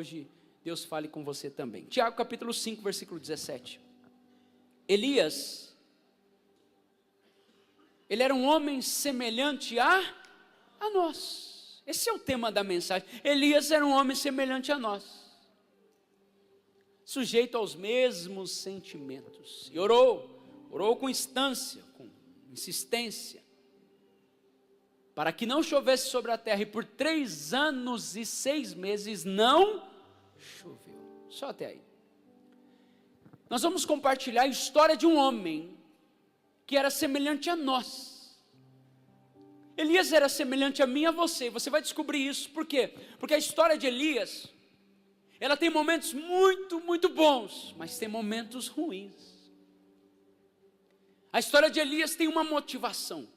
hoje Deus fale com você também. Tiago capítulo 5, versículo 17. Elias, ele era um homem semelhante a nós. Esse é o tema da mensagem. Elias era um homem semelhante a nós, sujeito aos mesmos sentimentos. E orou com instância, com insistência, para que não chovesse sobre a terra, e por 3 anos e 6 meses não choveu. Só até aí. Nós vamos compartilhar a história de um homem que era semelhante a nós. Elias era semelhante a mim e a você. Você vai descobrir isso. Por quê? Porque a história de Elias, ela tem momentos muito, muito bons, mas tem momentos ruins. A história de Elias tem uma motivação,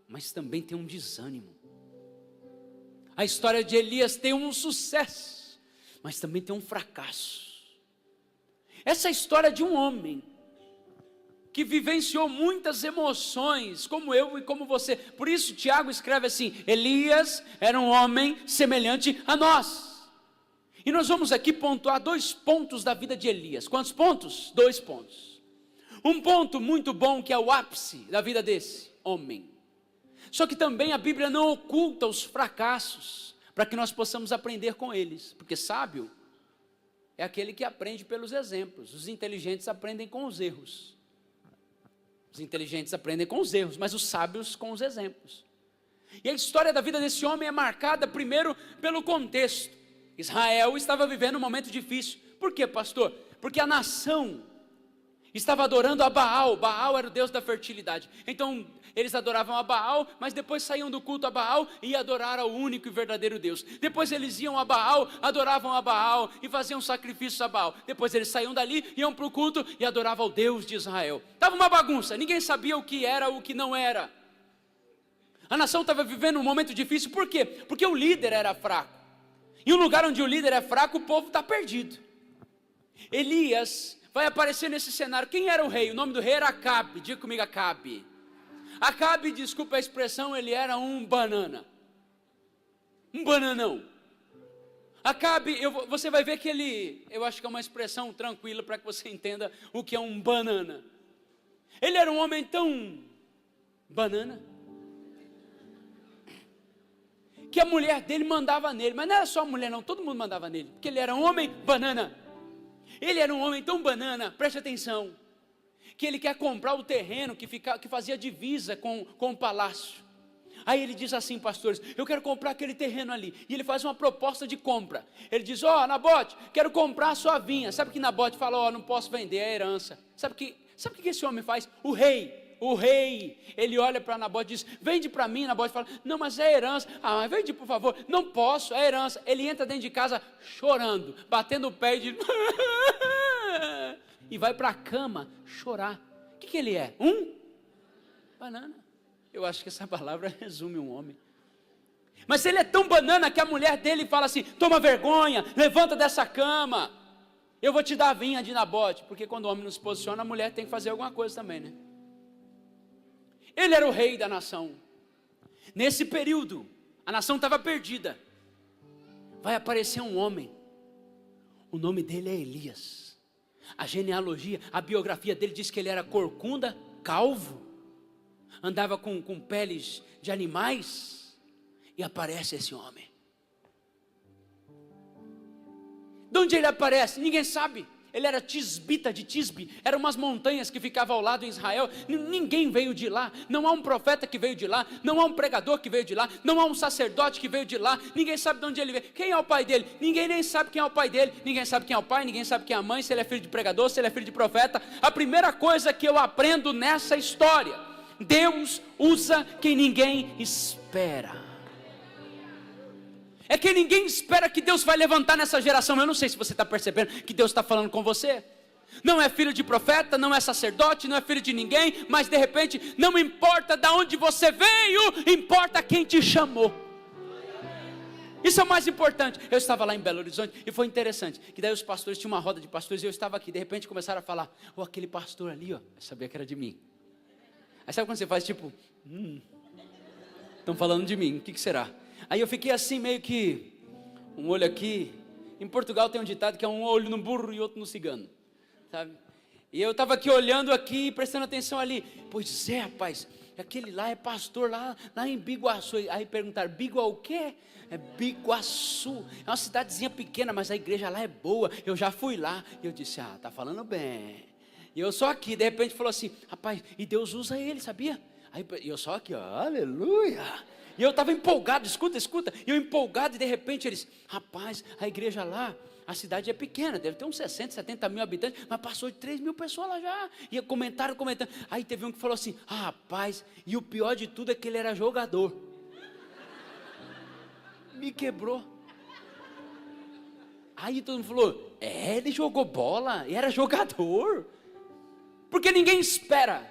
mas também tem um desânimo. A história de Elias tem um sucesso, mas também tem um fracasso. Essa é a história de um homem que vivenciou muitas emoções, como eu e como você. Por isso Tiago escreve assim: Elias era um homem semelhante a nós. E nós vamos aqui pontuar 2 pontos da vida de Elias. Quantos pontos? 2 pontos. Um ponto muito bom, que é o ápice da vida desse homem. Só que também a Bíblia não oculta os fracassos, para que nós possamos aprender com eles. Porque sábio é aquele que aprende pelos exemplos. Os inteligentes aprendem com os erros. Os inteligentes aprendem com os erros, mas os sábios com os exemplos. E a história da vida desse homem é marcada primeiro pelo contexto. Israel estava vivendo um momento difícil. Por quê, pastor? Porque a nação estava adorando a Baal. Baal era o deus da fertilidade. Então eles adoravam a Baal, mas depois saíam do culto a Baal e iam adorar ao único e verdadeiro Deus. Depois eles iam a Baal, adoravam a Baal e faziam sacrifícios a Baal. Depois eles saíam dali, iam para o culto e adoravam ao Deus de Israel. Estava uma bagunça, ninguém sabia o que era, o que não era. A nação estava vivendo um momento difícil. Por quê? Porque o líder era fraco. E um lugar onde o líder é fraco, o povo está perdido. Elias vai aparecer nesse cenário. Quem era o rei? O nome do rei era Acabe. Diga comigo, Acabe. Acabe, desculpa a expressão, ele era um banana. Um bananão. Acabe, você vai ver que ele, eu acho que é uma expressão tranquila para que você entenda o que é um banana. Ele era um homem tão banana, que a mulher dele mandava nele. Mas não era só a mulher não, todo mundo mandava nele, porque ele era um homem banana. Ele era um homem tão banana, preste atenção, que ele quer comprar o terreno que fazia divisa com o palácio. Aí ele diz assim: pastores, eu quero comprar aquele terreno ali. E ele faz uma proposta de compra. Ele diz: Nabote, quero comprar a sua vinha. Sabe que Nabote fala: não posso vender, é herança. Sabe o que esse homem faz? O rei, ele olha para Nabote e diz: vende para mim. Nabote fala: não, mas é herança. Mas vende por favor. Não posso, é herança. Ele entra dentro de casa chorando, batendo o pé e diz e vai para a cama chorar. O que ele é? Banana. Eu acho que essa palavra resume um homem. Mas ele é tão banana que a mulher dele fala assim: toma vergonha, levanta dessa cama, eu vou te dar a vinha de Nabote. Porque quando o homem não se posiciona, a mulher tem que fazer alguma coisa também, né? Ele era o rei da nação. Nesse período, a nação estava perdida. Vai aparecer um homem, o nome dele é Elias. A genealogia, a biografia dele diz que ele era corcunda, calvo, andava com peles de animais, e aparece esse homem. De onde ele aparece? Ninguém sabe. Ele era tisbita de Tisbe, eram umas montanhas que ficavam ao lado em Israel. Ninguém veio de lá, não há um profeta que veio de lá, não há um pregador que veio de lá, não há um sacerdote que veio de lá, ninguém sabe de onde ele veio. Quem é o pai dele? Ninguém nem sabe quem é o pai dele, ninguém sabe quem é o pai, ninguém sabe quem é a mãe, se ele é filho de pregador, se ele é filho de profeta. A primeira coisa que eu aprendo nessa história: Deus usa quem ninguém espera. É que ninguém espera que Deus vai levantar nessa geração. Eu não sei se você está percebendo que Deus está falando com você. Não é filho de profeta, não é sacerdote, não é filho de ninguém, mas de repente, não importa de onde você veio, importa quem te chamou. Isso é o mais importante. Eu estava lá em Belo Horizonte e foi interessante, que daí os pastores, tinha uma roda de pastores e eu estava aqui, de repente começaram a falar: aquele pastor ali, eu sabia que era de mim. Aí sabe quando você faz tipo, estão falando de mim, o que será? Aí eu fiquei assim meio que, um olho aqui. Em Portugal tem um ditado que é um olho no burro e outro no cigano, sabe? E eu estava aqui olhando aqui, prestando atenção ali. Pois é, rapaz, aquele lá é pastor lá em Biguaçu. Aí perguntaram, Bigua o quê? É Biguaçu, é uma cidadezinha pequena, mas a igreja lá é boa, eu já fui lá. E eu disse, tá falando bem. E eu só aqui, de repente falou assim, rapaz, e Deus usa ele, sabia? Aí eu só aqui, aleluia. E eu estava empolgado, escuta, eu empolgado, e de repente eles, rapaz, a igreja lá, a cidade é pequena, deve ter uns 60, 70 mil habitantes, mas passou de 3 mil pessoas lá já, e comentaram, aí teve um que falou assim, rapaz, e o pior de tudo é que ele era jogador, me quebrou, aí todo mundo falou, ele jogou bola, era jogador, porque ninguém espera,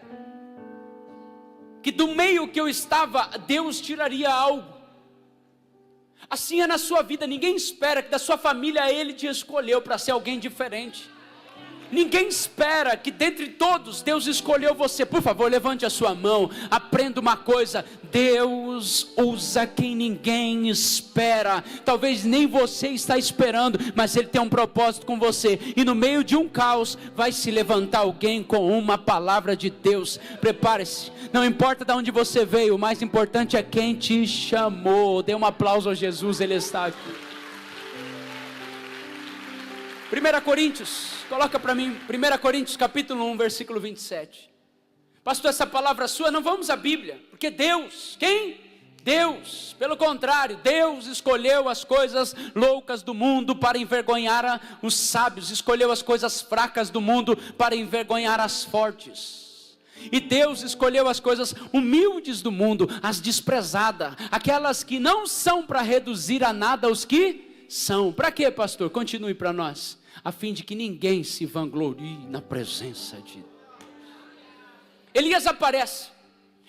que do meio que eu estava, Deus tiraria algo. Assim é na sua vida, ninguém espera que da sua família Ele te escolheu para ser alguém diferente. Ninguém espera que dentre todos Deus escolheu você. Por favor, levante a sua mão, aprenda uma coisa, Deus usa quem ninguém espera. Talvez nem você está esperando, mas Ele tem um propósito com você, e no meio de um caos, vai se levantar alguém com uma palavra de Deus. Prepare-se, não importa de onde você veio, o mais importante é quem te chamou. Dê um aplauso a Jesus, Ele está aqui. 1 Coríntios, coloca para mim, 1 Coríntios capítulo 1, versículo 27. Pastor, essa palavra sua, não vamos à Bíblia, porque Deus, quem? Deus, pelo contrário, Deus escolheu as coisas loucas do mundo para envergonhar os sábios, escolheu as coisas fracas do mundo para envergonhar as fortes. E Deus escolheu as coisas humildes do mundo, as desprezadas, aquelas que não são para reduzir a nada os que são. Para quê, pastor? Continue para nós, a fim de que ninguém se vanglorie na presença de Deus. Elias aparece,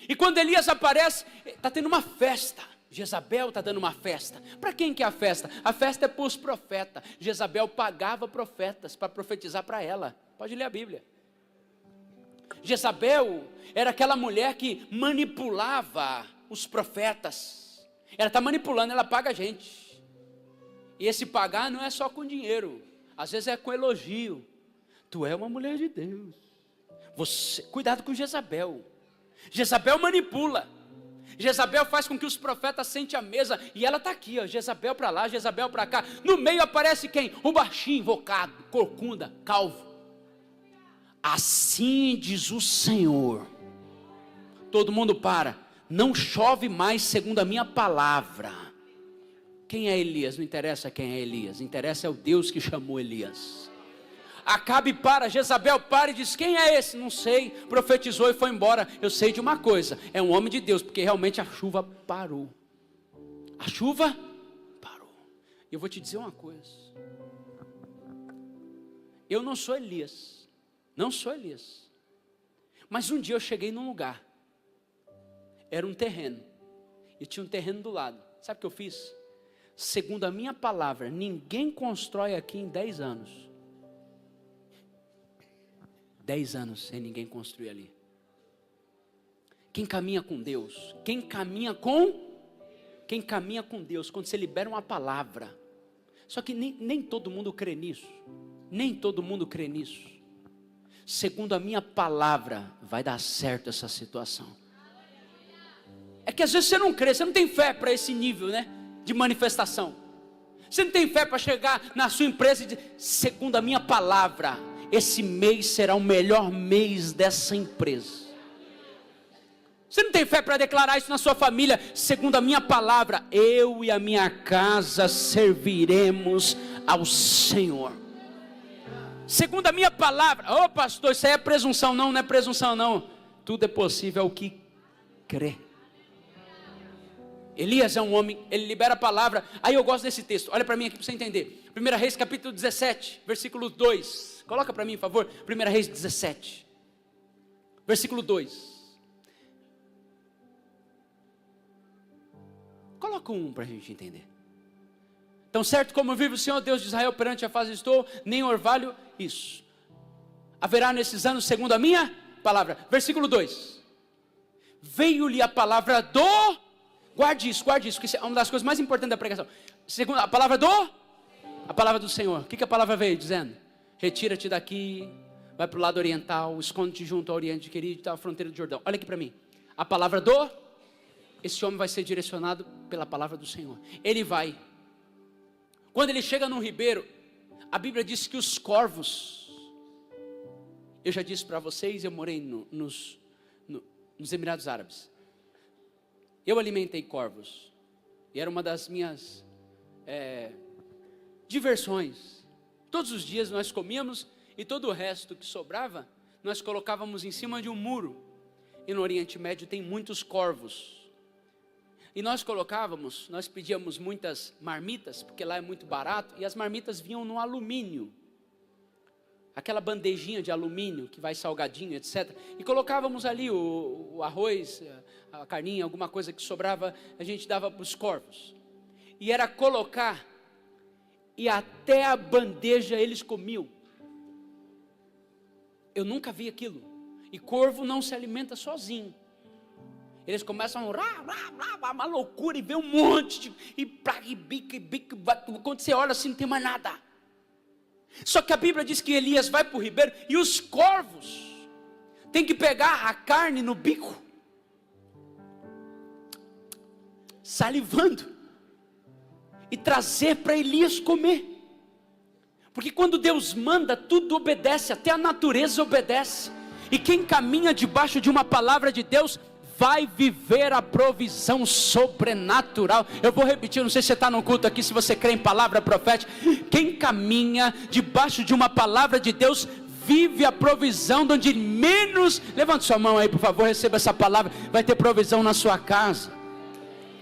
e quando Elias aparece, está tendo uma festa. Jezabel está dando uma festa. Para quem que é a festa? A festa é para os profetas. Jezabel pagava profetas para profetizar para ela. Pode ler a Bíblia. Jezabel era aquela mulher que manipulava os profetas. Ela está manipulando, ela paga a gente. E esse pagar não é só com dinheiro, às vezes é com elogio. Tu é uma mulher de Deus. Cuidado com Jezabel. Jezabel manipula. Jezabel faz com que os profetas sentem à mesa, e ela está aqui, Jezabel para lá, Jezabel para cá. No meio aparece quem? Um baixinho, invocado, corcunda, calvo. Assim diz o Senhor. Todo mundo para. Não chove mais segundo a minha palavra. Quem é Elias? Não interessa quem é Elias, interessa é o Deus que chamou Elias. Acabe para, Jezabel para e diz, quem é esse? Não sei, profetizou e foi embora. Eu sei de uma coisa, é um homem de Deus, porque realmente a chuva parou. A chuva parou. E eu vou te dizer uma coisa, eu não sou Elias, mas um dia eu cheguei num lugar, era um terreno, e tinha um terreno do lado. Sabe o que eu fiz? Segundo a minha palavra, ninguém constrói aqui em 10 anos. 10 anos sem ninguém construir ali. Quem caminha com Deus, quem caminha com Deus, quando você libera uma palavra, só que nem todo mundo crê nisso, segundo a minha palavra, vai dar certo essa situação. É que às vezes você não crê, você não tem fé para esse nível, né? De manifestação. Você não tem fé para chegar na sua empresa e dizer, segundo a minha palavra, esse mês será o melhor mês dessa empresa. Você não tem fé para declarar isso na sua família, segundo a minha palavra, eu e a minha casa serviremos ao Senhor. Segundo a minha palavra, pastor, isso aí é presunção. Não é presunção não, tudo é possível ao que crê. Elias é um homem, ele libera a palavra. Aí eu gosto desse texto, olha para mim aqui para você entender. 1 Reis capítulo 17, versículo 2. Coloca para mim, por favor, 1 Reis 17, versículo 2. Coloca um para a gente entender. Tão certo como vive o Senhor Deus de Israel, perante a face estou, nem orvalho, isso haverá nesses anos segundo a minha palavra. Versículo 2. Veio-lhe a palavra do... Guarde isso, porque isso é uma das coisas mais importantes da pregação. Segunda, a palavra do Senhor. O que a palavra veio dizendo? Retira-te daqui, vai para o lado oriental, esconde-te junto ao Oriente Querido, está a fronteira do Jordão. Olha aqui para mim. A palavra esse homem vai ser direcionado pela palavra do Senhor. Ele vai. Quando ele chega num ribeiro, a Bíblia diz que os corvos, eu já disse para vocês, eu morei nos Emirados Árabes. Eu alimentei corvos. E era uma das minhas diversões. Todos os dias nós comíamos e todo o resto que sobrava, nós colocávamos em cima de um muro. E no Oriente Médio tem muitos corvos. E nós pedíamos muitas marmitas, porque lá é muito barato, e as marmitas vinham no alumínio. Aquela bandejinha de alumínio, que vai salgadinho, etc. E colocávamos ali o arroz, a carninha, alguma coisa que sobrava, a gente dava para os corvos. E era colocar, e até a bandeja eles comiam. Eu nunca vi aquilo. E corvo não se alimenta sozinho. Eles começam uma loucura e vê um monte e bica, quando você olha assim não tem mais nada. Só que a Bíblia diz que Elias vai para o ribeiro e os corvos têm que pegar a carne no bico, salivando, e trazer para Elias comer. Porque quando Deus manda, tudo obedece, até a natureza obedece. E quem caminha debaixo de uma palavra de Deus vai viver a provisão sobrenatural. Eu vou repetir, não sei se você está no culto aqui, se você crê em palavra profética. Quem caminha debaixo de uma palavra de Deus, vive a provisão de onde menos... Levante sua mão aí, por favor, receba essa palavra. Vai ter provisão na sua casa,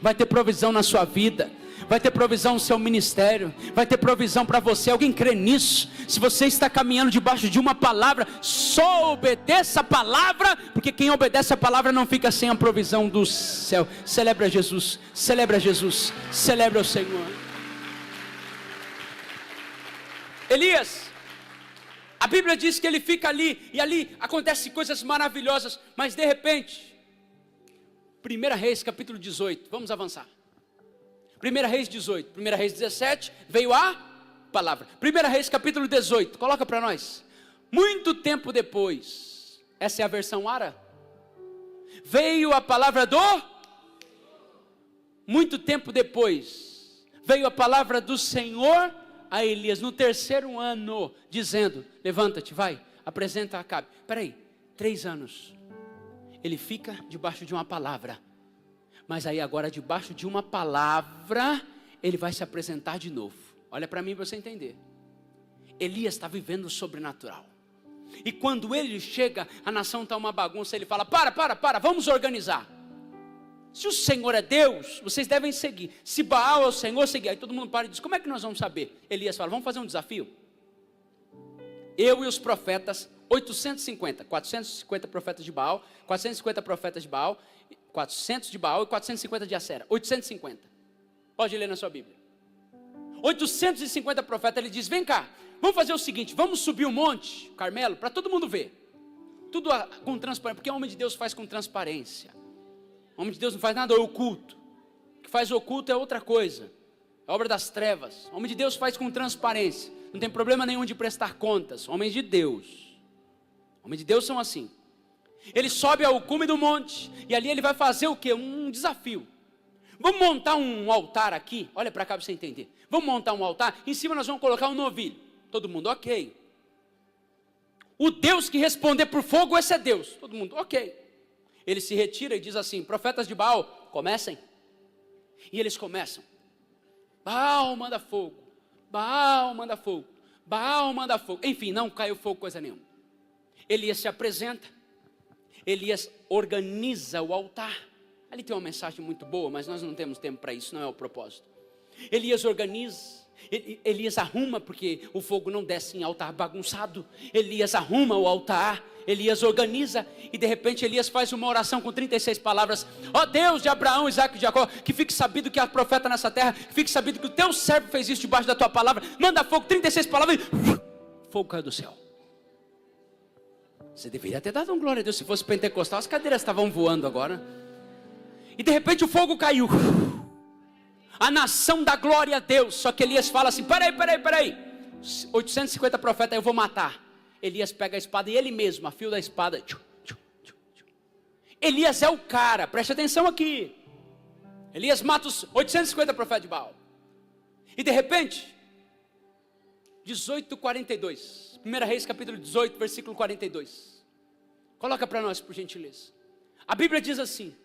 vai ter provisão na sua vida, vai ter provisão no seu ministério, vai ter provisão para você. Alguém crê nisso? Se você está caminhando debaixo de uma palavra, só obedeça a palavra, porque quem obedece a palavra não fica sem a provisão do céu. Celebra Jesus, celebra Jesus, celebra o Senhor. Elias, a Bíblia diz que ele fica ali, e ali acontecem coisas maravilhosas, mas de repente, 1 Reis capítulo 18, vamos avançar. 1 Reis 18, 1 Reis 17, veio a palavra. 1 Reis capítulo 18, coloca para nós. Muito tempo depois, essa é a versão Ara, veio a palavra muito tempo depois, veio a palavra do Senhor a Elias, no 3º ano, dizendo, levanta-te, vai, apresenta a Acabe. Espera aí, 3 anos, ele fica debaixo de uma palavra. Mas aí agora debaixo de uma palavra, ele vai se apresentar de novo. Olha para mim para você entender. Elias está vivendo o sobrenatural. E quando ele chega, a nação está uma bagunça, ele fala, para, vamos organizar. Se o Senhor é Deus, vocês devem seguir. Se Baal é o Senhor, seguir. Aí todo mundo para e diz, como é que nós vamos saber? Elias fala, vamos fazer um desafio. Eu e os profetas, 450 profetas de Baal, 450 profetas de Baal, 400 de Baal e 450 de Acera, 850, pode ler na sua Bíblia, 850 profetas, ele diz, vem cá, vamos fazer o seguinte, vamos subir o monte, Carmelo, para todo mundo ver, tudo com transparência, porque o homem de Deus faz com transparência, o homem de Deus não faz nada oculto, o que faz oculto é outra coisa, é obra das trevas, o homem de Deus faz com transparência, não tem problema nenhum de prestar contas, homens de Deus são assim. Ele sobe ao cume do monte, e ali ele vai fazer o quê? Um desafio. Vamos montar um altar aqui, olha para cá para você entender. Vamos montar um altar, em cima nós vamos colocar um novilho. Todo mundo, ok. O Deus que responder por fogo, esse é Deus. Todo mundo, ok. Ele se retira e diz assim, profetas de Baal, comecem. E eles começam. Baal manda fogo, Baal manda fogo, Baal manda fogo. Enfim, não caiu fogo, coisa nenhuma. Elias se apresenta. Elias organiza o altar. Ali tem uma mensagem muito boa, mas nós não temos tempo para isso, não é o propósito. Elias organiza, Elias arruma, porque o fogo não desce em altar bagunçado. Elias arruma o altar, Elias organiza, e de repente Elias faz uma oração com 36 palavras. Ó Deus de Abraão, Isaac e Jacó, que fique sabido que há profeta nessa terra, que fique sabido que o teu servo fez isso debaixo da tua palavra. Manda fogo, 36 palavras, e fogo caiu do céu. Você deveria ter dado um glória a Deus. Se fosse pentecostal, as cadeiras estavam voando agora. E de repente o fogo caiu. a nação dá glória a Deus. Só que Elias fala assim: peraí, 850 profetas eu vou matar. Elias pega a espada e ele mesmo, a fio da espada. Elias é o cara, preste atenção aqui. Elias mata os 850 profetas de Baal. E de repente, 18:42, 1 Reis capítulo 18, versículo 42. Coloca para nós, por gentileza. A Bíblia diz assim,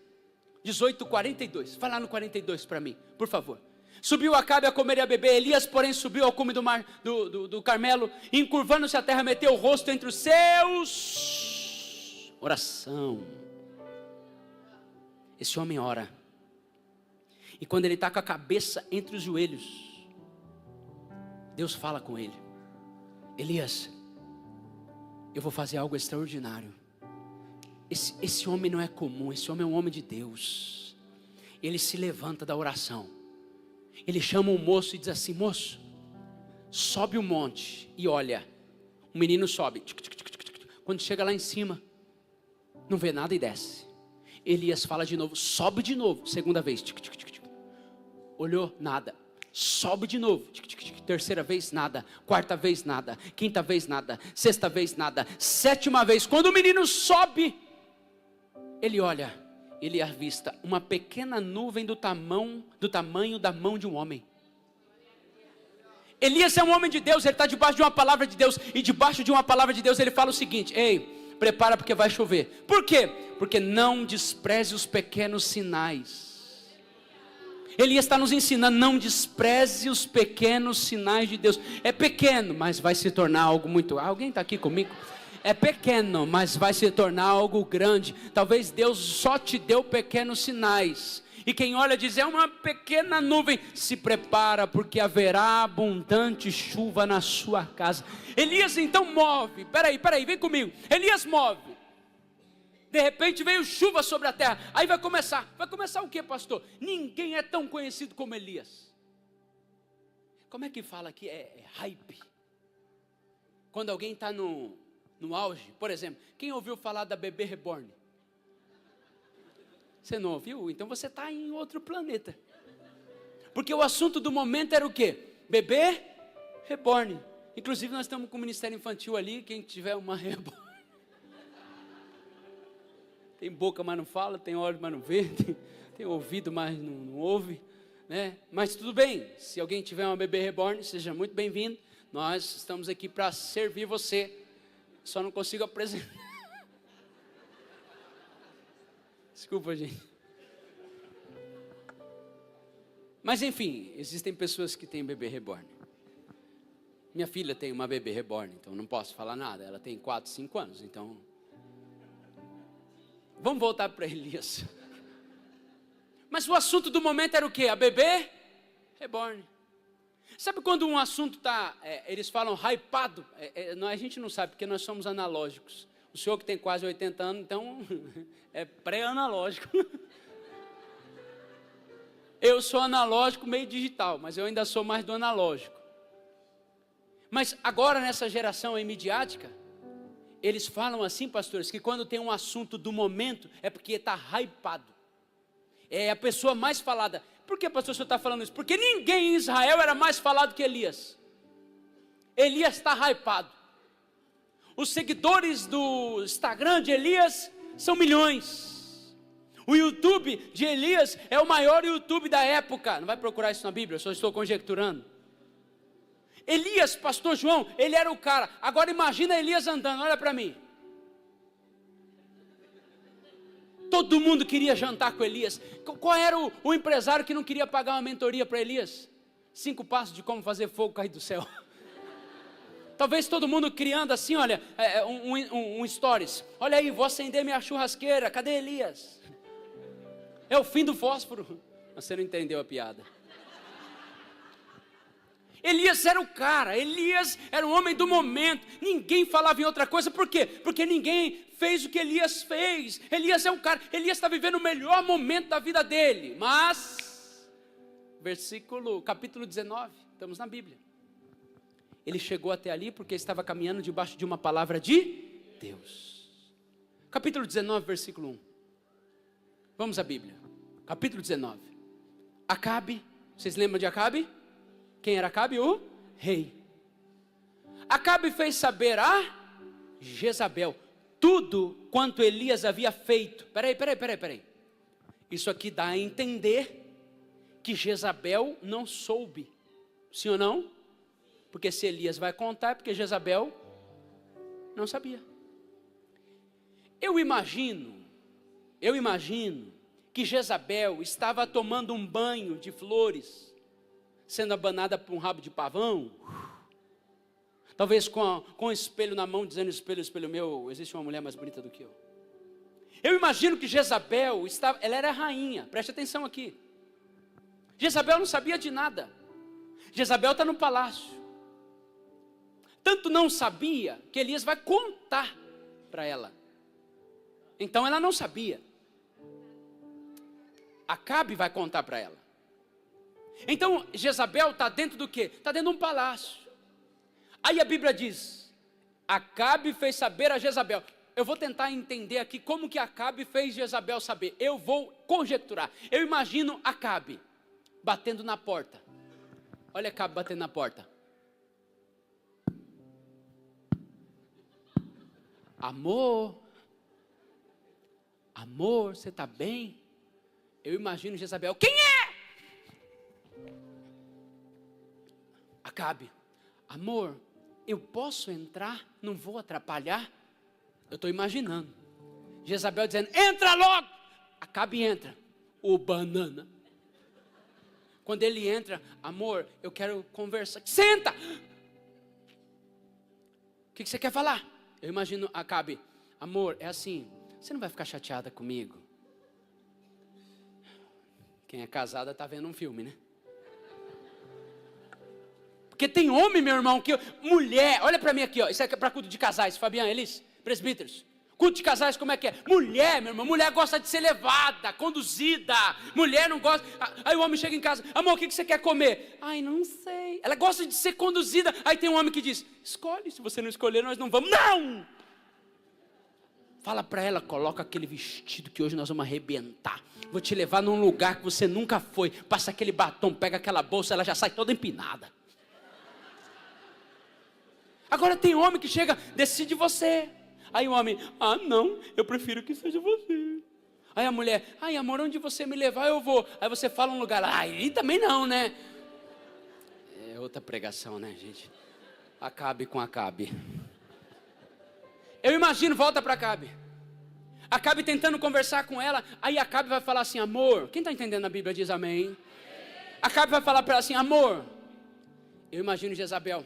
18:42, vai lá no 42 para mim, por favor. Subiu Acabe a comer e a beber, Elias porém subiu ao cume do Carmelo, e encurvando-se a terra, meteu o rosto entre os seus, oração. Esse homem ora, e quando ele está com a cabeça entre os joelhos, Deus fala com ele: Elias, eu vou fazer algo extraordinário. Esse homem não é comum, esse homem é um homem de Deus. Ele se levanta da oração, ele chama um moço e diz assim: moço, sobe o monte e olha. O menino sobe, quando chega lá em cima, não vê nada e desce. Elias fala de novo, sobe de novo, segunda vez, olhou, nada. Sobe de novo, terceira vez nada, quarta vez nada, quinta vez nada, sexta vez nada, sétima vez. Quando o menino sobe, ele olha, ele avista uma pequena nuvem do tamanho da mão de um homem. Elias é um homem de Deus, ele está debaixo de uma palavra de Deus, e debaixo de uma palavra de Deus ele fala o seguinte: ei, prepara porque vai chover. Por quê? Porque não despreze os pequenos sinais. Elias está nos ensinando: não despreze os pequenos sinais de Deus. É pequeno, mas vai se tornar algo muito... Alguém está aqui comigo? É pequeno, mas vai se tornar algo grande. Talvez Deus só te deu pequenos sinais, e quem olha diz: é uma pequena nuvem. Se prepara porque haverá abundante chuva na sua casa. Elias então move, peraí, vem comigo. Elias move. De repente veio chuva sobre a terra. Aí vai começar o que, pastor? Ninguém é tão conhecido como Elias. Como é que fala aqui? É hype. Quando alguém está no auge. Por exemplo, quem ouviu falar da Bebê Reborn? Você não ouviu? Então você está em outro planeta. Porque o assunto do momento era o quê? Bebê Reborn. Inclusive nós estamos com o Ministério Infantil ali. Quem tiver uma Reborn, tem boca, mas não fala, tem olho, mas não vê, tem ouvido, mas não ouve, né? Mas tudo bem, se alguém tiver uma Bebê Reborn, seja muito bem-vindo. Nós estamos aqui para servir você. Só não consigo apresentar. Desculpa, gente. Mas enfim, existem pessoas que têm Bebê Reborn. Minha filha tem uma Bebê Reborn, então não posso falar nada. Ela tem 4, 5 anos, então... Vamos voltar para Elias. Mas o assunto do momento era o quê? A Bebê Reborn. Sabe quando um assunto está, eles falam hypado? A gente não sabe, porque nós somos analógicos. O senhor que tem quase 80 anos, então, é pré-analógico. Eu sou analógico, meio digital, mas eu ainda sou mais do analógico. Mas agora, nessa geração midiática, eles falam assim, pastores, que quando tem um assunto do momento, é porque está hypado. É a pessoa mais falada. Por que, pastor, o senhor está falando isso? Porque ninguém em Israel era mais falado que Elias. Elias está hypado. Os seguidores do Instagram de Elias são milhões. O YouTube de Elias é o maior YouTube da época. Não vai procurar isso na Bíblia, eu só estou conjecturando. Elias, pastor João, ele era o cara. Agora imagina Elias andando, olha para mim. Todo mundo queria jantar com Elias. Qual era o empresário que não queria pagar uma mentoria para Elias? 5 passos de como fazer fogo cair do céu. Talvez todo mundo criando assim, olha, um stories. Olha aí, vou acender minha churrasqueira, cadê Elias? É o fim do fósforo. Você não entendeu a piada. Elias era o cara, Elias era o homem do momento. Ninguém falava em outra coisa, por quê? Porque ninguém fez o que Elias fez. Elias é o cara, Elias está vivendo o melhor momento da vida dele. Mas, capítulo 19, estamos na Bíblia. Ele chegou até ali porque estava caminhando debaixo de uma palavra de Deus. Capítulo 19, versículo 1. Vamos à Bíblia. Capítulo 19. Acabe Vocês lembram de Acabe? Quem era Acabe? O rei. Acabe fez saber a Jezabel tudo quanto Elias havia feito. Peraí. Isso aqui dá a entender que Jezabel não soube. Sim ou não? Porque se Elias vai contar, é porque Jezabel não sabia. Eu imagino que Jezabel estava tomando um banho de flores, sendo abanada por um rabo de pavão, talvez com um espelho na mão, dizendo: espelho meu, existe uma mulher mais bonita do que eu. Eu imagino que Jezabel ela era rainha, preste atenção aqui. Jezabel não sabia de nada. Jezabel está no palácio. Tanto não sabia que Elias vai contar para ela. Então ela não sabia. Acabe vai contar para ela. Então Jezabel está dentro do quê? Está dentro de um palácio. Aí a Bíblia diz: Acabe fez saber a Jezabel. Eu vou tentar entender aqui como que Acabe fez Jezabel saber. Eu vou conjecturar. Eu imagino Acabe batendo na porta. Olha Acabe batendo na porta. Amor, você está bem? Eu imagino Jezabel: quem é? Acabe: amor, eu posso entrar? Não vou atrapalhar? Eu estou imaginando Jezabel dizendo: entra logo. Acabe entra. O banana. Quando ele entra: amor, eu quero conversar. Senta! O que você quer falar? Eu imagino Acabe: amor, é assim, você não vai ficar chateada comigo? Quem é casada está vendo um filme, né? Porque tem homem, meu irmão, que mulher, olha para mim aqui, ó, isso é para culto de casais, Fabiano, Elis, presbíteros. Culto de casais, como é que é? Mulher, meu irmão, mulher gosta de ser levada, conduzida. Mulher não gosta. Aí o homem chega em casa: amor, o que você quer comer? Ai, não sei. Ela gosta de ser conduzida. Aí tem um homem que diz: escolhe, se você não escolher, nós não vamos. Não! Fala para ela: coloca aquele vestido que hoje nós vamos arrebentar. Vou te levar num lugar que você nunca foi. Passa aquele batom, pega aquela bolsa, ela já sai toda empinada. Agora tem homem que chega: decide você. Aí o homem: ah, não, eu prefiro que seja você. Aí a mulher: ai, amor, onde você me levar eu vou. Aí você fala um lugar: aí também não, né? É outra pregação, né, gente? Acabe com Acabe. Eu imagino, volta para Acabe. Acabe tentando conversar com ela. Aí Acabe vai falar assim: amor, quem está entendendo a Bíblia diz amém. Acabe vai falar para ela assim: amor. Eu imagino Jezabel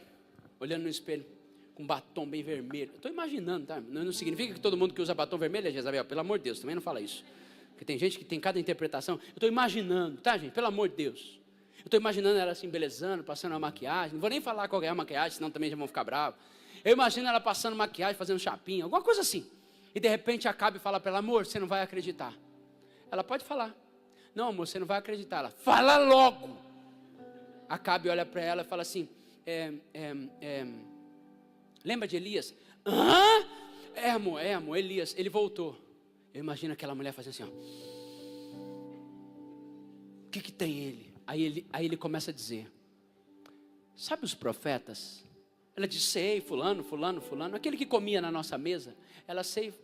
olhando no espelho, com batom bem vermelho. Eu estou imaginando, tá? Não significa que todo mundo que usa batom vermelho é Jezabel. Pelo amor de Deus, também não fala isso. Porque tem gente que tem cada interpretação. Eu estou imaginando, tá, gente? Pelo amor de Deus. Eu estou imaginando ela assim, embelezando, passando a maquiagem. Não vou nem falar qual é a maquiagem, senão também já vão ficar bravos. Eu imagino ela passando maquiagem, fazendo chapinha, alguma coisa assim. E de repente Acabe fala para ela: amor, você não vai acreditar. Ela pode falar: não, amor, você não vai acreditar. Ela: fala logo. Acabe olha para ela e fala assim: lembra de Elias? Hã? É amor, Elias, ele voltou. Eu imagino aquela mulher fazendo assim, ó. O que tem ele? Aí ele começa a dizer: sabe os profetas? Ela diz: sei, fulano, aquele que comia na nossa mesa. Ela: sei.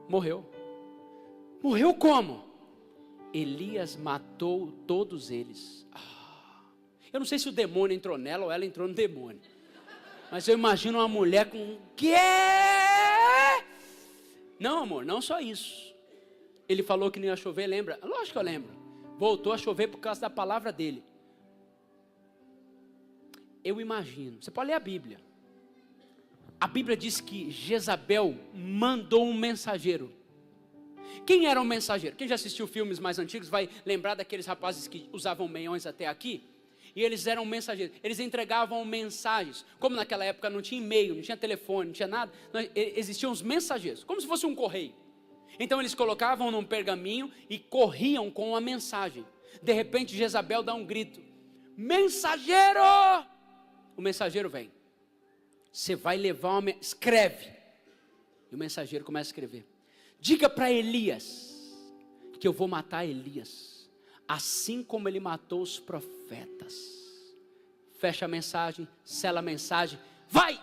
Morreu. Morreu como? Elias matou todos eles. Eu não sei se o demônio entrou nela ou ela entrou no demônio. Mas eu imagino uma mulher com: quê? Não, amor, não só isso. Ele falou que não ia chover, lembra? Lógico que eu lembro. Voltou a chover por causa da palavra dele. Eu imagino, você pode ler a Bíblia. A Bíblia diz que Jezabel mandou um mensageiro. Quem era um mensageiro? Quem já assistiu filmes mais antigos vai lembrar daqueles rapazes que usavam meiões até aqui. E eles eram mensageiros, eles entregavam mensagens. Como naquela época não tinha e-mail, não tinha telefone, não tinha nada, existiam os mensageiros, como se fosse um correio. Então eles colocavam num pergaminho e corriam com uma mensagem. De repente Jezabel dá um grito: mensageiro! O mensageiro vem: você vai levar uma... escreve. E o mensageiro começa a escrever: diga para Elias que eu vou matar Elias. assim como ele matou os profetas. Fecha a mensagem, sela a mensagem, vai!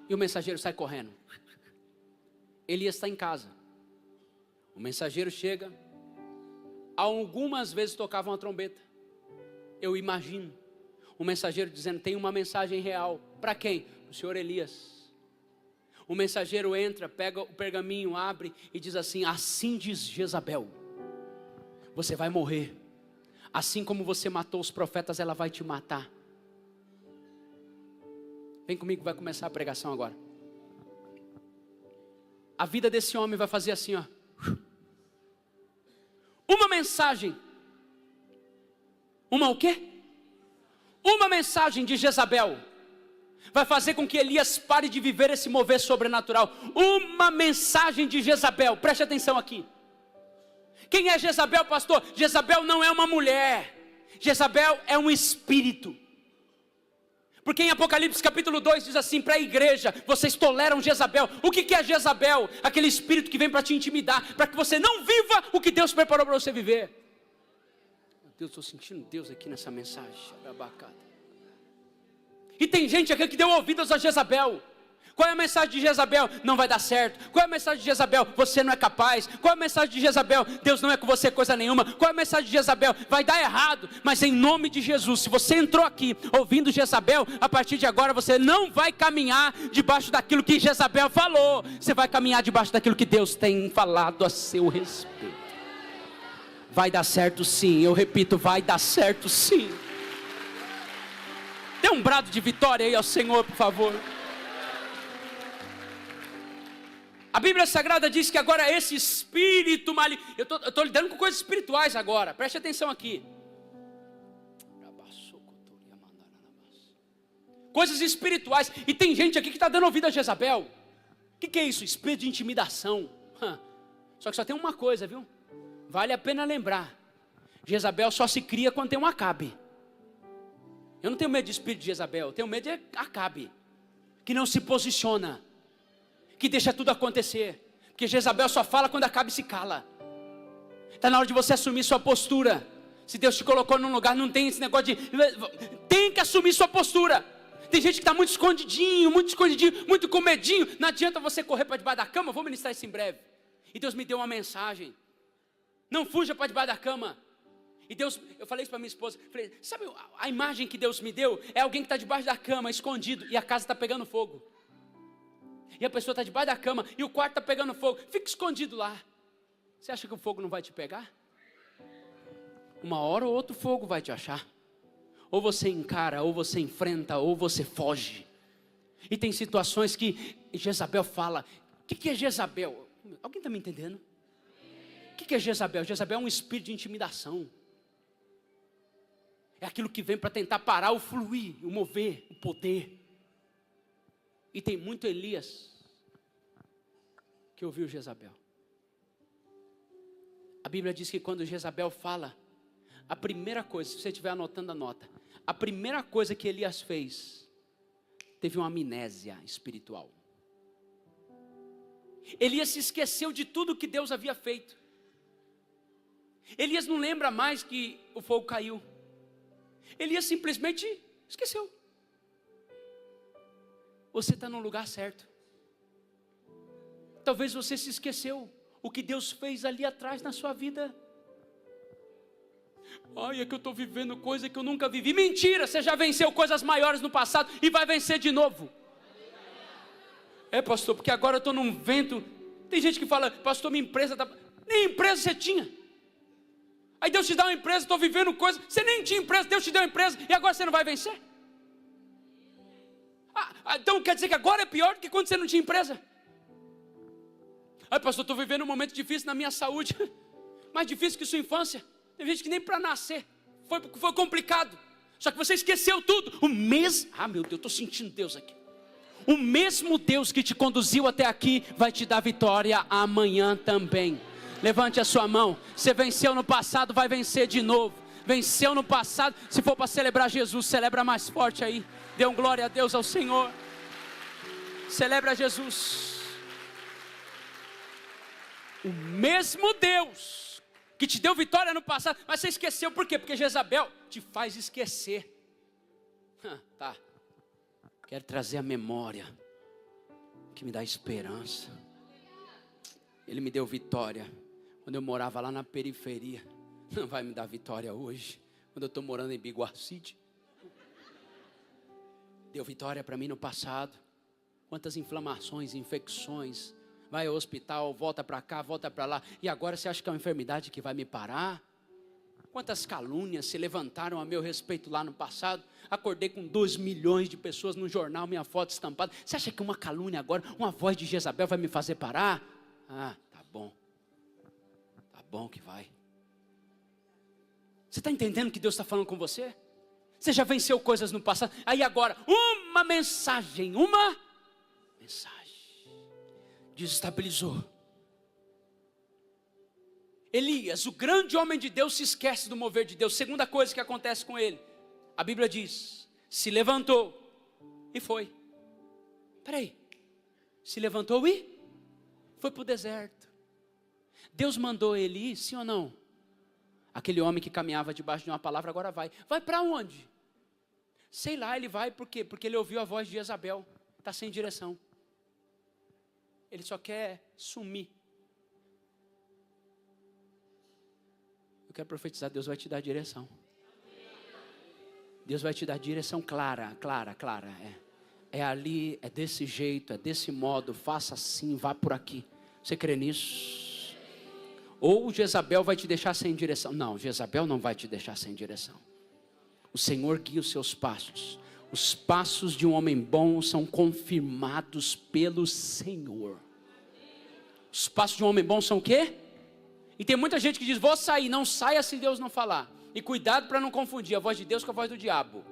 E o mensageiro sai correndo. Elias está em casa. O mensageiro chega. Algumas vezes tocava uma trombeta. Eu imagino o mensageiro dizendo: tem uma mensagem real. Para quem? Para o senhor Elias. O mensageiro entra, pega o pergaminho, abre e diz assim: assim diz Jezabel, você vai morrer. Assim como você matou os profetas, ela vai te matar. Vem comigo, vai começar a pregação agora. A vida desse homem vai fazer assim, ó. Uma mensagem. Uma o quê? Uma mensagem de Jezabel vai fazer com que Elias pare de viver esse mover sobrenatural. Uma mensagem de Jezabel, preste atenção aqui. Quem é Jezabel, pastor? Jezabel não é uma mulher. Jezabel é um espírito. Porque em Apocalipse capítulo 2 diz assim para a igreja: vocês toleram Jezabel. O que é Jezabel? Aquele espírito que vem para te intimidar, para que você não viva o que Deus preparou para você viver. Meu Deus, estou sentindo Deus aqui nessa mensagem. E tem gente aqui que deu ouvidos a Jezabel. Qual é a mensagem de Jezabel? Não vai dar certo. Qual é a mensagem de Jezabel? Você não é capaz. Qual é a mensagem de Jezabel? Deus não é com você coisa nenhuma. Qual é a mensagem de Jezabel? Vai dar errado. Mas em nome de Jesus, se você entrou aqui ouvindo Jezabel, a partir de agora você não vai caminhar debaixo daquilo que Jezabel falou. Você vai caminhar debaixo daquilo que Deus tem falado a seu respeito. Vai dar certo sim. Eu repito, vai dar certo sim. Dê um brado de vitória aí ao Senhor, por favor. A Bíblia Sagrada diz que agora esse espírito maligno. Eu estou lidando com coisas espirituais agora. Preste atenção aqui. Coisas espirituais. E tem gente aqui que está dando ouvido a Jezabel. O que é isso? Espírito de intimidação. Só que só tem uma coisa, viu? Vale a pena lembrar. Jezabel só se cria quando tem um Acabe. Eu não tenho medo de espírito de Jezabel. Eu tenho medo de Acabe, que não se posiciona, que deixa tudo acontecer. Porque Jezabel só fala quando Acabe se cala. Está na hora de você assumir sua postura. Se Deus te colocou num lugar, não tem esse negócio de... Tem que assumir sua postura. Tem gente que está muito escondidinho, muito com medinho. Não adianta você correr para debaixo da cama. Eu vou ministrar isso em breve. E Deus me deu uma mensagem: não fuja para debaixo da cama. E Deus, eu falei isso para minha esposa, falei: sabe a imagem que Deus me deu? É alguém que está debaixo da cama, escondido, e a casa está pegando fogo. E a pessoa está debaixo da cama, e o quarto está pegando fogo. Fica escondido lá. Você acha que o fogo não vai te pegar? Uma hora ou outra o fogo vai te achar. Ou você encara, ou você enfrenta, ou você foge. E tem situações que Jezabel fala. O que é Jezabel? Alguém está me entendendo? O que é Jezabel? Jezabel é um espírito de intimidação. É aquilo que vem para tentar parar o fluir, o mover, o poder. E tem muito Elias que ouviu Jezabel. A Bíblia diz que quando Jezabel fala, a primeira coisa, se você estiver anotando, anota. A primeira coisa que Elias fez, teve uma amnésia espiritual. Elias se esqueceu de tudo que Deus havia feito. Elias não lembra mais que o fogo caiu. Elias simplesmente esqueceu. Você está no lugar certo. Talvez você se esqueceu o que Deus fez ali atrás na sua vida. Ai, é que eu estou vivendo coisa que eu nunca vivi. Mentira, você já venceu coisas maiores no passado e vai vencer de novo. É, pastor, porque agora eu estou num vento. Tem gente que fala: pastor, minha empresa está... Nem empresa você tinha. Aí Deus te dá uma empresa, estou vivendo coisa. Você nem tinha empresa, Deus te deu uma empresa, e agora você não vai vencer? Então quer dizer que agora é pior do que quando você não tinha empresa? Ai, pastor, estou vivendo um momento difícil na minha saúde. Mais difícil que sua infância. Tem gente que nem para nascer foi complicado. Só que você esqueceu tudo. Meu Deus, estou sentindo Deus aqui. O mesmo Deus que te conduziu até aqui vai te dar vitória amanhã também. Levante a sua mão. Você venceu no passado, vai vencer de novo. Venceu no passado. Se for para celebrar Jesus, celebra mais forte aí. Dê um glória a Deus, ao Senhor. Celebra Jesus. O mesmo Deus que te deu vitória no passado, mas você esqueceu. Por quê? Porque Jezabel te faz esquecer. Tá, quero trazer a memória que me dá esperança. Ele me deu vitória quando eu morava lá na periferia. Não vai me dar vitória hoje, quando eu estou morando em Biguacite. Deu vitória para mim no passado. Quantas inflamações, infecções. Vai ao hospital, volta para cá, volta para lá. E agora você acha que é uma enfermidade que vai me parar? Quantas calúnias se levantaram a meu respeito lá no passado. Acordei com 2 milhões de pessoas no jornal, minha foto estampada. Você acha que uma calúnia agora, uma voz de Jezabel vai me fazer parar? Ah, tá bom. Tá bom que vai. Você está entendendo que Deus está falando com você? Você já venceu coisas no passado. Aí agora, uma mensagem desestabilizou. Elias, o grande homem de Deus, se esquece do mover de Deus. Segunda coisa que acontece com ele, a Bíblia diz, se levantou e foi. Peraí, se levantou e foi para o deserto. Deus mandou ele ir, sim ou não? Aquele homem que caminhava debaixo de uma palavra, agora vai. Vai para onde? Sei lá, ele vai por quê? Porque ele ouviu a voz de Jezabel. Está sem direção. Ele só quer sumir. Eu quero profetizar, Deus vai te dar direção. Deus vai te dar direção clara. É ali, é desse jeito, é desse modo, faça assim, vá por aqui. Você crê nisso? Ou Jezabel vai te deixar sem direção? Não, Jezabel não vai te deixar sem direção. O Senhor guia os seus passos. Os passos de um homem bom são confirmados pelo Senhor. Os passos de um homem bom são o quê? E tem muita gente que diz, vou sair. Não saia se Deus não falar. E cuidado para não confundir a voz de Deus com a voz do diabo.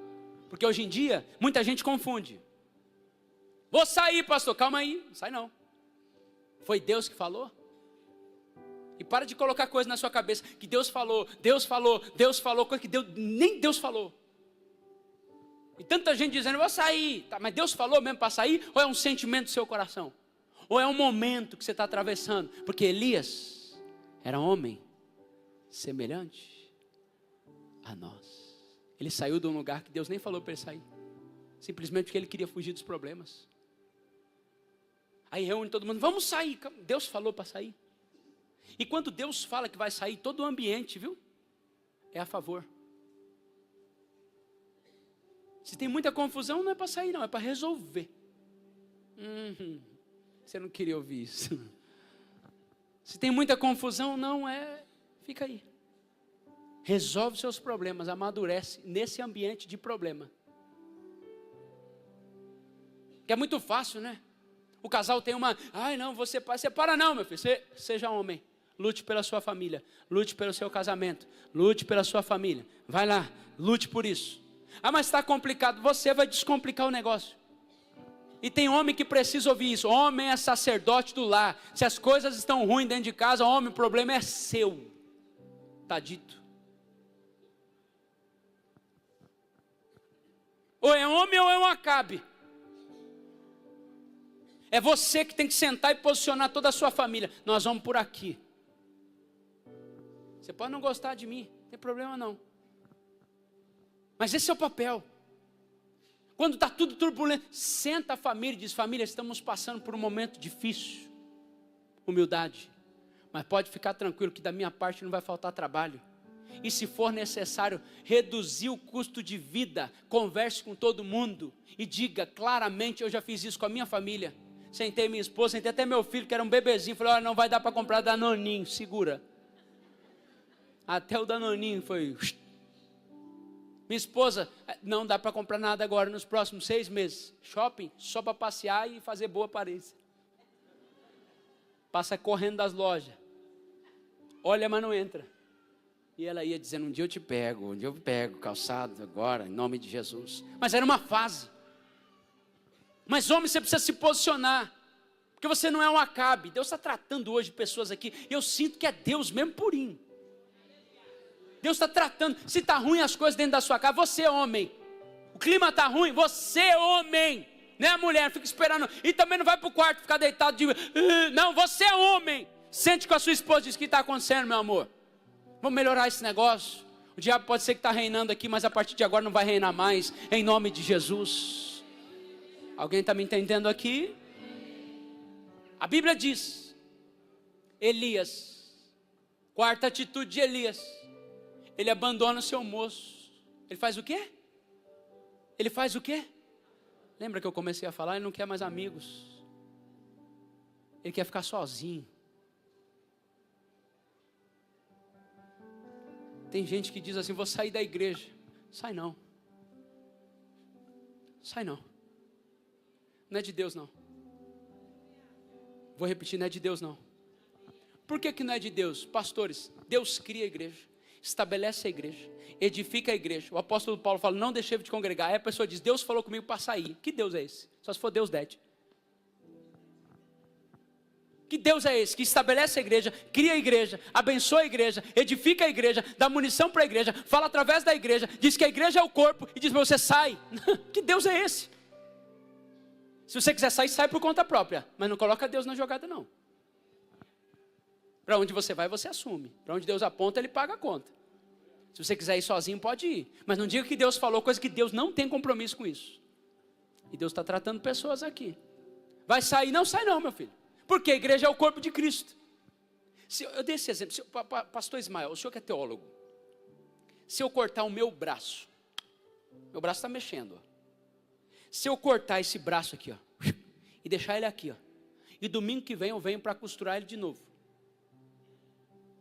Porque hoje em dia, muita gente confunde. Vou sair, pastor. Calma aí, não sai não. Foi Deus que falou? E para de colocar coisa na sua cabeça, que Deus falou, coisa que nem Deus falou. E tanta gente dizendo, vou sair, tá, mas Deus falou mesmo para sair? Ou é um sentimento do seu coração? Ou é um momento que você está atravessando? Porque Elias era homem semelhante a nós. Ele saiu de um lugar que Deus nem falou para ele sair. Simplesmente porque ele queria fugir dos problemas. Aí reúne todo mundo, vamos sair. Deus falou para sair. E quando Deus fala que vai sair, todo o ambiente, viu? É a favor. Se tem muita confusão, não é para sair não, é para resolver. Você não queria ouvir isso. Se tem muita confusão, não é, fica aí. Resolve seus problemas, amadurece nesse ambiente de problema. Que é muito fácil, né? O casal tem uma, ai não, você separa não, meu filho, seja homem. Lute pela sua família, lute pelo seu casamento, lute pela sua família. Vai lá, lute por isso. Ah, mas está complicado, você vai descomplicar o negócio. E tem homem que precisa ouvir isso. Homem é sacerdote do lar. Se as coisas estão ruins dentro de casa, homem, o problema é seu. Está dito. Ou é homem ou é um Acabe. É você que tem que sentar e posicionar toda a sua família. Nós vamos por aqui. Você pode não gostar de mim, não tem problema não. Mas esse é o papel. Quando está tudo turbulento, senta a família e diz, família, estamos passando por um momento difícil. Humildade. Mas pode ficar tranquilo que da minha parte não vai faltar trabalho. E se for necessário reduzir o custo de vida, converse com todo mundo e diga claramente, eu já fiz isso com a minha família. Sentei minha esposa, sentei até meu filho que era um bebezinho, falei, olha, não vai dar para comprar Danoninho, segura. Até o Danoninho foi... Minha esposa, não dá para comprar nada agora nos próximos 6 meses. Shopping, só para passear e fazer boa aparência. Passa correndo das lojas. Olha, mas não entra. E ela ia dizendo, um dia eu pego calçado agora, em nome de Jesus. Mas era uma fase. Mas homem, você precisa se posicionar. Porque você não é um Acabe. Deus está tratando hoje pessoas aqui. E eu sinto que é Deus mesmo purinho. Deus está tratando, se está ruim as coisas dentro da sua casa, você é homem. O clima está ruim, você é homem. Não é a mulher, fica esperando. E também não vai para o quarto ficar deitado de... Não, você é homem. Sente com a sua esposa e diz, o que está acontecendo, meu amor? Vamos melhorar esse negócio. O diabo pode ser que está reinando aqui, mas a partir de agora não vai reinar mais, em nome de Jesus. Alguém está me entendendo aqui? A Bíblia diz, Elias, quarta atitude de Elias, ele abandona o seu moço. Ele faz o quê? Ele faz o quê? Lembra que eu comecei a falar? Ele não quer mais amigos. Ele quer ficar sozinho. Tem gente que diz assim, vou sair da igreja. Sai não. Sai não. Não é de Deus não. Vou repetir, não é de Deus não. Por que não é de Deus? Pastores, Deus cria a igreja, estabelece a igreja, edifica a igreja. O apóstolo Paulo fala, não deixei de congregar. Aí a pessoa diz, Deus falou comigo para sair. Que Deus é esse? Só se for Deus Dede. Que Deus é esse? Que estabelece a igreja, cria a igreja, abençoa a igreja, edifica a igreja, dá munição para a igreja, fala através da igreja, diz que a igreja é o corpo e diz para você, sai. Que Deus é esse? Se você quiser sair, sai por conta própria, mas não coloca Deus na jogada não. Para onde você vai, você assume. Para onde Deus aponta, Ele paga a conta. Se você quiser ir sozinho, pode ir. Mas não diga que Deus falou coisa que Deus não tem compromisso com isso. E Deus está tratando pessoas aqui. Vai sair? Não sai não, meu filho. Porque a igreja é o corpo de Cristo. Eu dei esse exemplo. Pastor Ismael, o senhor que é teólogo. Se eu cortar o meu braço está mexendo. Ó. Se eu cortar esse braço aqui, ó, e deixar ele aqui, ó, e domingo que vem eu venho para costurar ele de novo.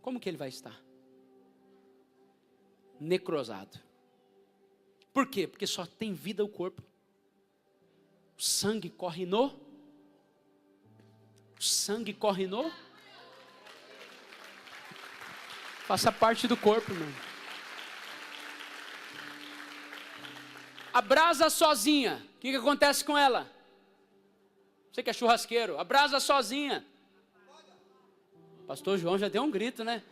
Como que ele vai estar? Necrosado. Por quê? Porque só tem vida o corpo. O sangue corre no... Faça parte do corpo, irmão. A brasa sozinha, o que acontece com ela? Você que é churrasqueiro, a brasa sozinha. Pastor João já deu um grito, né?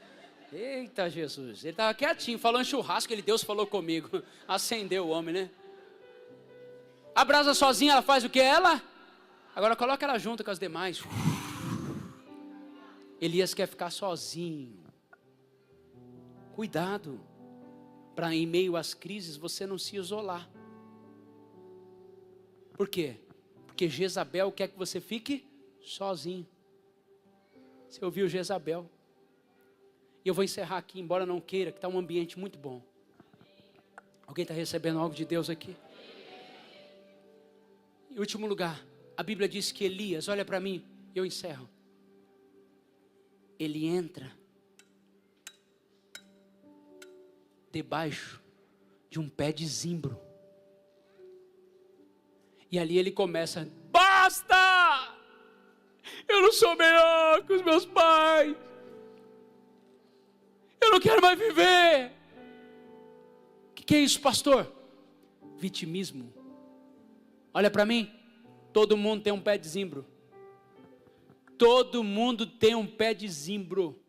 Eita Jesus, ele estava quietinho, falando em churrasco, Deus falou comigo. Acendeu o homem, né? A brasa sozinha, ela faz o que? Ela? Agora coloca ela junto com as demais. Elias quer ficar sozinho. Cuidado, para em meio às crises você não se isolar. Por quê? Porque Jezabel quer que você fique sozinho. Você ouviu Jezabel? E eu vou encerrar aqui, embora não queira, que está um ambiente muito bom. Alguém está recebendo algo de Deus aqui? Em último lugar, a Bíblia diz que Elias, olha para mim, eu encerro. Ele entra debaixo de um pé de zimbro. E ali ele começa, basta! Eu não sou melhor que os meus pais. Eu não quero mais viver. O que é isso, pastor? Vitimismo. Olha para mim, todo mundo tem um pé de zimbro. Todo mundo tem um pé de zimbro.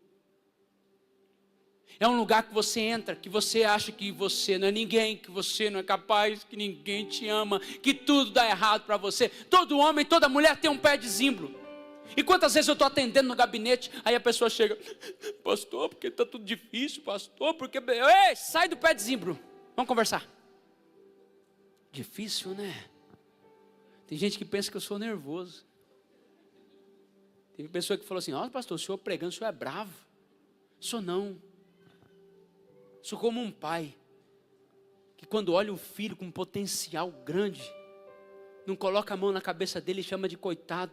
É um lugar que você entra, que você acha que você não é ninguém, que você não é capaz, que ninguém te ama, que tudo dá errado para você. Todo homem, toda mulher tem um pé de zimbro. E quantas vezes eu estou atendendo no gabinete, aí a pessoa chega, pastor, porque está tudo difícil, pastor, porque... Ei, sai do pé de zimbro, vamos conversar. Difícil, né? Tem gente que pensa que eu sou nervoso. Teve pessoa que falou assim, ó, pastor, o senhor pregando, o senhor é bravo. Sou não. Sou como um pai, que quando olha um filho com um potencial grande, não coloca a mão na cabeça dele e chama de coitado.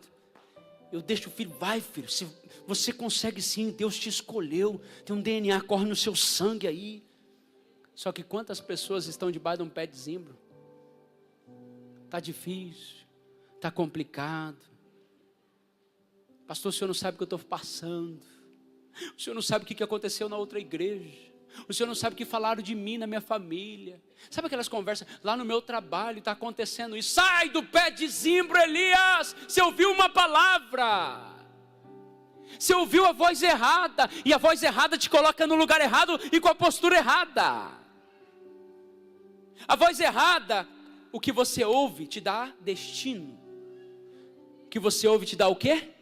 Eu deixo o filho, vai filho, você consegue sim, Deus te escolheu, tem um DNA, corre no seu sangue aí. Só que quantas pessoas estão debaixo de um pé de zimbro? Está difícil, está complicado. Pastor, o senhor não sabe o que eu estou passando. O senhor não sabe o que aconteceu na outra igreja. O senhor não sabe o que falaram de mim na minha família. Sabe aquelas conversas, lá no meu trabalho está acontecendo isso. Sai do pé de zimbro, Elias. Você ouviu uma palavra. Você ouviu a voz errada. E a voz errada te coloca no lugar errado e com a postura errada. A voz errada, o que você ouve te dá destino. O que você ouve te dá o quê?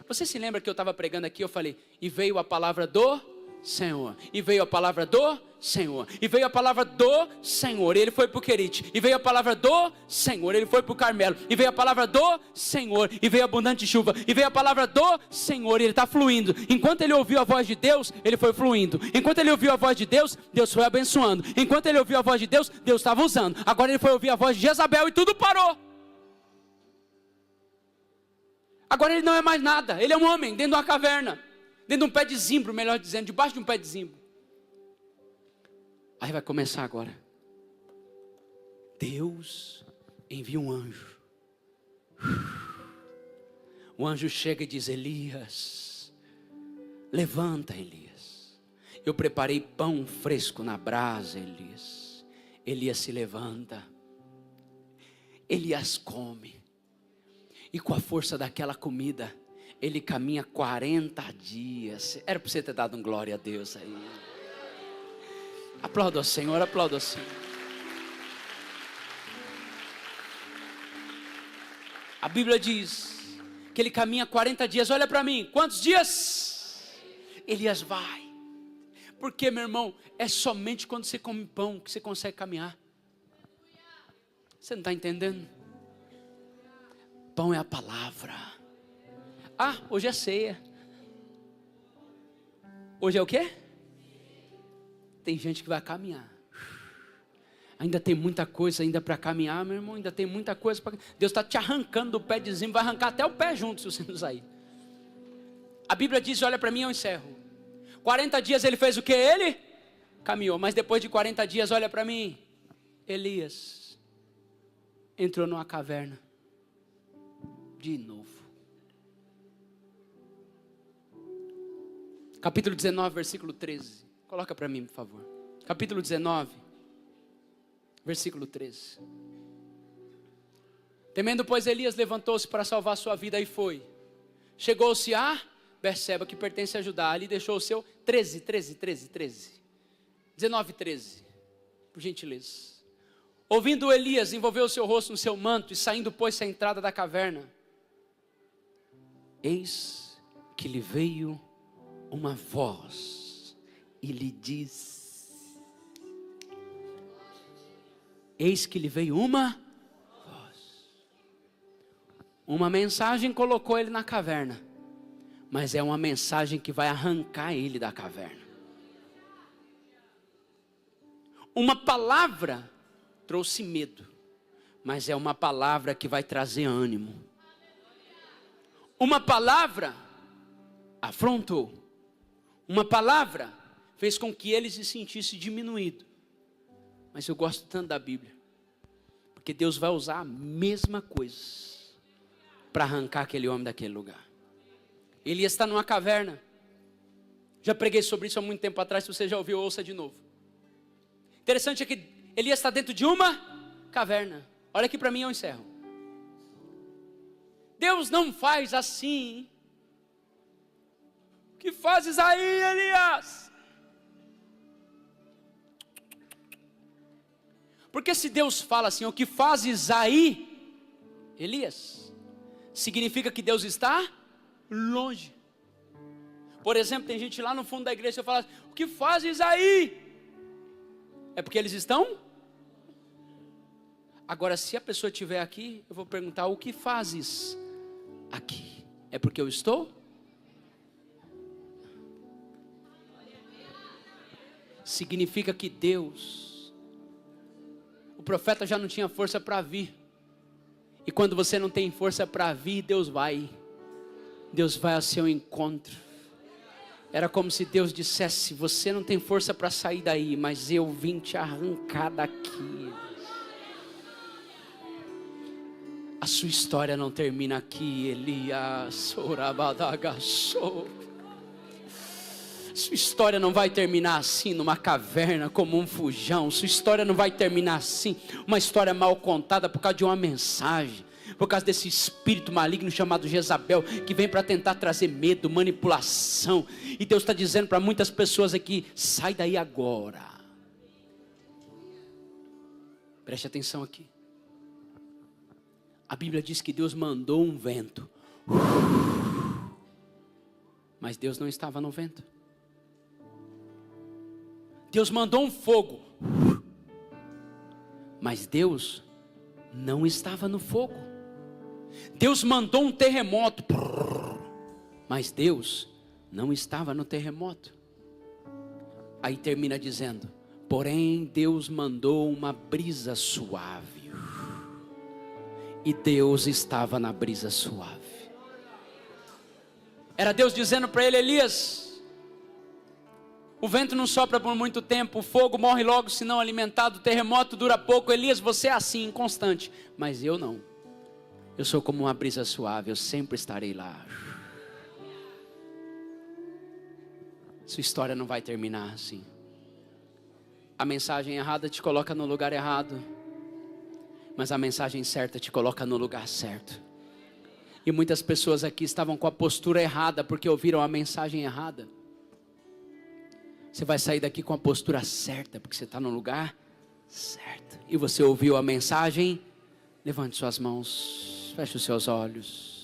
Você se lembra que eu estava pregando aqui, eu falei, e veio a palavra do Senhor. E veio a palavra do Senhor. E veio a palavra do Senhor. E ele foi para o Querite. E veio a palavra do Senhor. Ele foi para o Carmelo. E veio a palavra do Senhor. E veio abundante chuva. E veio a palavra do Senhor. E ele está fluindo. Enquanto ele ouviu a voz de Deus, ele foi fluindo. Enquanto ele ouviu a voz de Deus, Deus foi abençoando. Enquanto ele ouviu a voz de Deus, Deus estava usando. Agora ele foi ouvir a voz de Jezabel e tudo parou. Agora ele não é mais nada. Ele é um homem dentro de uma caverna. Dentro de um pé de zimbro, melhor dizendo, debaixo de um pé de zimbro. Aí vai começar agora. Deus envia um anjo. O anjo chega e diz: Elias, levanta, Elias. Eu preparei pão fresco na brasa, Elias. Elias se levanta. Elias come. E com a força daquela comida, ele caminha 40 dias. Era para você ter dado um glória a Deus aí. Aplauda ao Senhor, aplauda ao Senhor. A Bíblia diz que ele caminha 40 dias. Olha para mim, quantos dias? Elias vai. Porque, meu irmão, é somente quando você come pão que você consegue caminhar. Você não está entendendo? Pão é a palavra. Ah, hoje é ceia. Hoje é o quê? Tem gente que vai caminhar. Ainda tem muita coisa ainda para caminhar, meu irmão. Ainda tem muita coisa para... Deus está te arrancando do pé de zimbro. Vai arrancar até o pé junto se você não sair. A Bíblia diz, olha para mim, eu encerro. 40 dias ele fez o que? Ele caminhou. Mas depois de 40 dias, olha para mim. Elias entrou numa caverna. De novo. Capítulo 19, versículo 13. Coloca para mim, por favor. Capítulo 19, versículo 13. Temendo, pois, Elias levantou-se para salvar sua vida e foi. Chegou-se a Berseba, que pertence a Judá. Ali deixou o seu 13. 19, 13. Por gentileza. Ouvindo Elias, envolveu o seu rosto no seu manto e saindo, pôs-se à entrada da caverna. Eis que lhe veio uma voz e lhe diz: eis que lhe veio uma voz. Uma mensagem colocou ele na caverna, mas é uma mensagem que vai arrancar ele da caverna. Uma palavra trouxe medo, mas é uma palavra que vai trazer ânimo. Uma palavra afrontou. Uma palavra fez com que ele se sentisse diminuído. Mas eu gosto tanto da Bíblia, porque Deus vai usar a mesma coisa para arrancar aquele homem daquele lugar. Elias está numa caverna. Já preguei sobre isso há muito tempo atrás. Se você já ouviu, ouça de novo. Interessante é que Elias está dentro de uma caverna. Olha aqui para mim, eu encerro. Deus não faz assim. O que fazes aí, Elias? Porque se Deus fala assim, o que fazes aí, Elias, significa que Deus está longe. Por exemplo, tem gente lá no fundo da igreja que fala assim, o que fazes aí? É porque eles estão? Agora, se a pessoa estiver aqui, eu vou perguntar, o que fazes aqui? É porque eu estou? Significa que Deus, o profeta já não tinha força para vir. E quando você não tem força para vir, Deus vai ao seu encontro. Era como se Deus dissesse, você não tem força para sair daí, mas eu vim te arrancar daqui. A sua história não termina aqui, Elias. Sua história não vai terminar assim, numa caverna, como um fujão. Sua história não vai terminar assim, uma história mal contada por causa de uma mensagem, por causa desse espírito maligno chamado Jezabel, que vem para tentar trazer medo, manipulação. E Deus está dizendo para muitas pessoas aqui, sai daí agora. Preste atenção aqui. A Bíblia diz que Deus mandou um vento. Mas Deus não estava no vento. Deus mandou um fogo, mas Deus não estava no fogo. Deus mandou um terremoto, mas Deus não estava no terremoto. Aí termina dizendo: porém Deus mandou uma brisa suave, e Deus estava na brisa suave. Era Deus dizendo para ele: Elias, o vento não sopra por muito tempo, o fogo morre logo se não alimentado, o terremoto dura pouco. Elias, você é assim, inconstante, mas eu não. Eu sou como uma brisa suave, eu sempre estarei lá. Sua história não vai terminar assim. A mensagem errada te coloca no lugar errado, mas a mensagem certa te coloca no lugar certo. E muitas pessoas aqui estavam com a postura errada, porque ouviram a mensagem errada. Você vai sair daqui com a postura certa, porque você está no lugar certo. E você ouviu a mensagem. Levante suas mãos, feche os seus olhos.